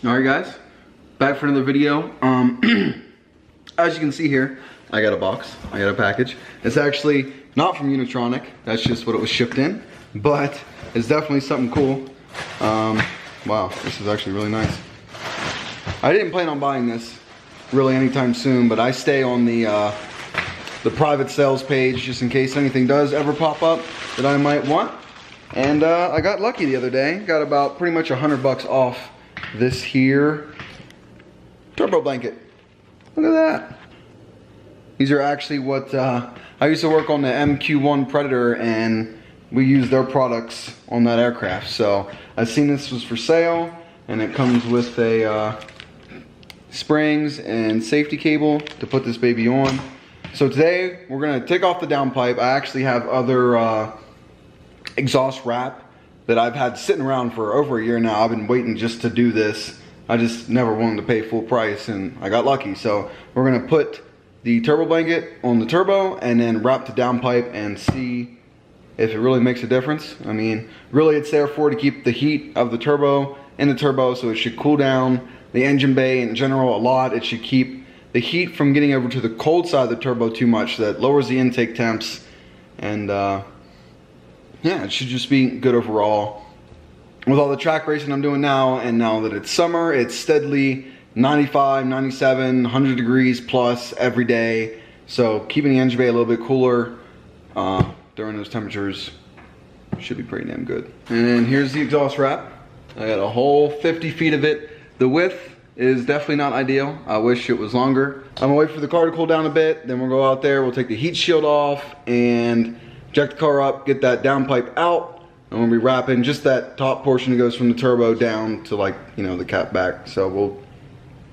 Alright guys, back for another video. As you can see here, I got a box, I got a package. It's actually not from Unitronic, that's just what it was shipped in, but it's definitely something cool. Wow, this is actually really nice. I didn't plan on buying this really anytime soon, but I stay on the private sales page just in case anything does ever pop up that I might want. And I got lucky the other day, got about pretty much $100 off this here turbo blanket. Look at that. These are actually what I used to work on the MK7 Predator, and we use their products on that aircraft. So I seen this was for sale, and it comes with a springs and safety cable to put this baby on. So today we're gonna take off the downpipe. I actually have other exhaust wrap that I've had sitting around for over a year now. I've been waiting just to do this. I just never wanted to pay full price, and I got lucky. So we're gonna put the turbo blanket on the turbo and then wrap the downpipe and see if it really makes a difference. I mean, really it's there to keep the heat of the turbo in the turbo, so it should cool down the engine bay in general a lot. It should keep the heat from getting over to the cold side of the turbo too much. That lowers the intake temps, and yeah, it should just be good overall. With all the track racing I'm doing now, and now that it's summer, it's steadily 95, 97, 100 degrees plus every day. So keeping the engine bay a little bit cooler during those temperatures should be pretty damn good. And then here's the exhaust wrap. I got a whole 50 feet of it. The width is definitely not ideal. I wish it was longer. I'm gonna wait for the car to cool down a bit, then we'll go out there, we'll take the heat shield off and jack the car up, get that downpipe out, and we'll be wrapping just that top portion that goes from the turbo down to, like, you know, the cat back. So we'll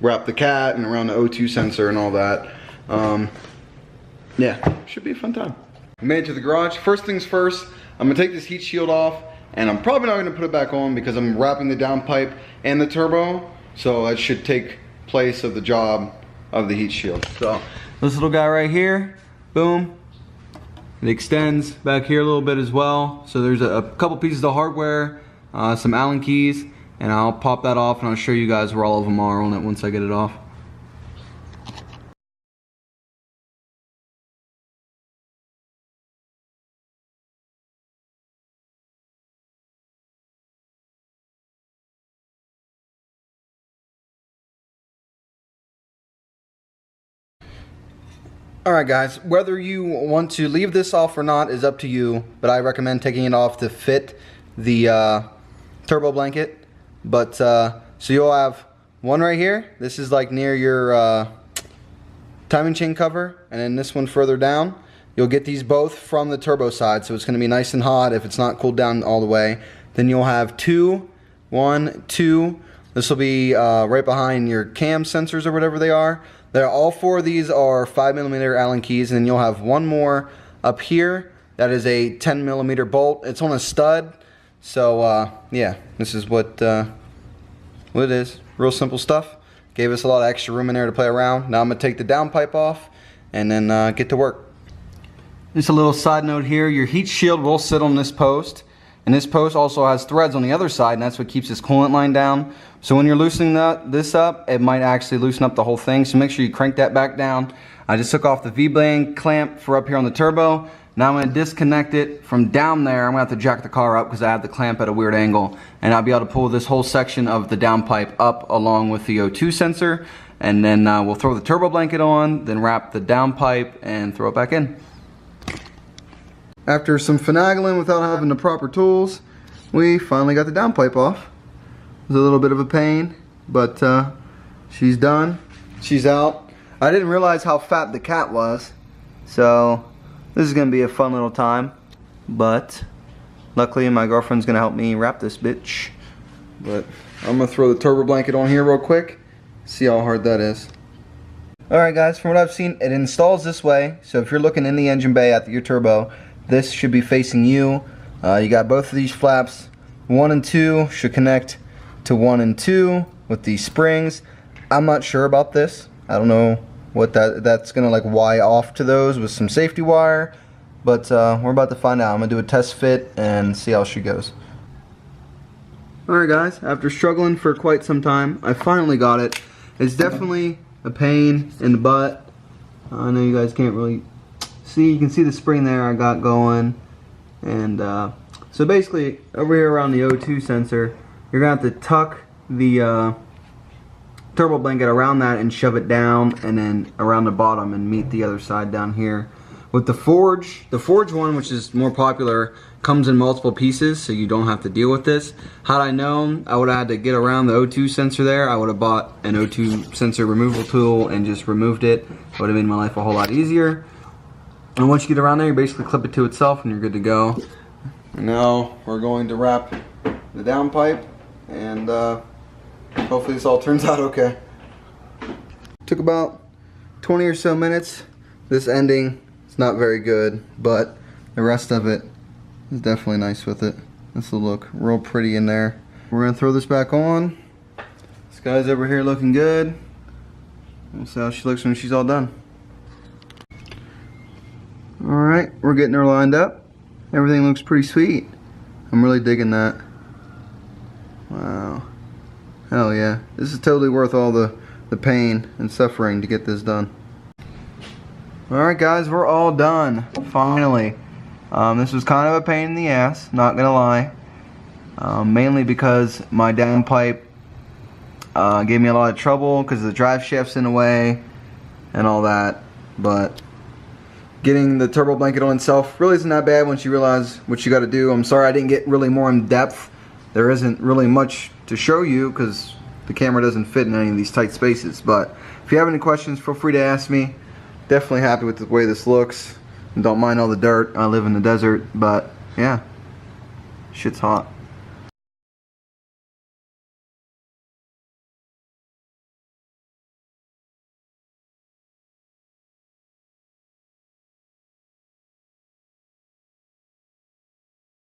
wrap the cat and around the O2 sensor and all that. Yeah, should be a fun time. I made it to the garage. First things first, I'm gonna take this heat shield off, and I'm probably not gonna put it back on because I'm wrapping the downpipe and the turbo, so that should take place of the job of the heat shield. So this little guy right here, boom. It extends back here a little bit as well. So there's a couple pieces of hardware, some Allen keys, and I'll pop that off and I'll show you guys where all of them are on it once I get it off. Alright guys, whether you want to leave this off or not is up to you, but I recommend taking it off to fit the turbo blanket. But so you'll have one right here. This is like near your timing chain cover, and then this one further down. You'll get these both from the turbo side, so it's going to be nice and hot if it's not cooled down all the way. Then you'll have two. This will be right behind your cam sensors or whatever they are. All four of these are 5mm Allen keys, and then you'll have one more up here that is a 10mm bolt. It's on a stud, so yeah, this is what it is. Real simple stuff. Gave us a lot of extra room in there to play around. Now I'm gonna take the downpipe off and then get to work. Just a little side note here: your heat shield will sit on this post, and this post also has threads on the other side, and that's what keeps this coolant line down. So when you're loosening this up, it might actually loosen up the whole thing, so make sure you crank that back down. I just took off the V-band clamp for up here on the turbo. Now I'm going to disconnect it from down there. I'm going to have to jack the car up because I have the clamp at a weird angle, and I'll be able to pull this whole section of the downpipe up along with the O2 sensor, and then we'll throw the turbo blanket on, then wrap the downpipe and throw it back in. After some finagling without having the proper tools, we finally got the downpipe off. It was a little bit of a pain, but she's done. She's out. I didn't realize how fat the cat was, so this is going to be a fun little time. But luckily my girlfriend's going to help me wrap this bitch. But I'm going to throw the turbo blanket on here real quick, see how hard that is. Alright guys, from what I've seen, it installs this way. So if you're looking in the engine bay at your turbo, this should be facing you. You got both of these flaps. 1 and 2 should connect to 1 and 2 with these springs. I'm not sure about this. I don't know what that's gonna like wire off to those with some safety wire, but we're about to find out. I'm gonna do a test fit and see how she goes. Alright guys, after struggling for quite some time, I finally got it. It's definitely a pain in the butt. I know you guys can't really see. You can see the spring there I got going. And so basically, over here around the O2 sensor, you're going to have to tuck the turbo blanket around that and shove it down, and then around the bottom and meet the other side down here. With the Forge one, which is more popular, comes in multiple pieces, so you don't have to deal with this. Had I known, I would have had to get around the O2 sensor there. I would have bought an O2 sensor removal tool and just removed it. It would have made my life a whole lot easier. And once you get around there, you basically clip it to itself and you're good to go. And now we're going to wrap the downpipe, and hopefully this all turns out okay. Took about 20 or so minutes. This ending is not very good, but the rest of it is definitely nice with it. This will look real pretty in there. We're gonna throw this back on. This guy's over here looking good. We'll see how she looks when she's all done. Alright, we're getting her lined up. Everything looks pretty sweet. I'm really digging that. Wow. Hell yeah. This is totally worth all the pain and suffering to get this done. Alright guys, we're all done. Finally. This was kind of a pain in the ass, not gonna lie. Mainly because my downpipe gave me a lot of trouble because the drive shaft's in the way and all that. But getting the turbo blanket on itself really isn't that bad once you realize what you got to do. I'm sorry I didn't get really more in depth. There isn't really much to show you because the camera doesn't fit in any of these tight spaces. But if you have any questions, feel free to ask me. Definitely happy with the way this looks. And don't mind all the dirt. I live in the desert, but yeah, shit's hot.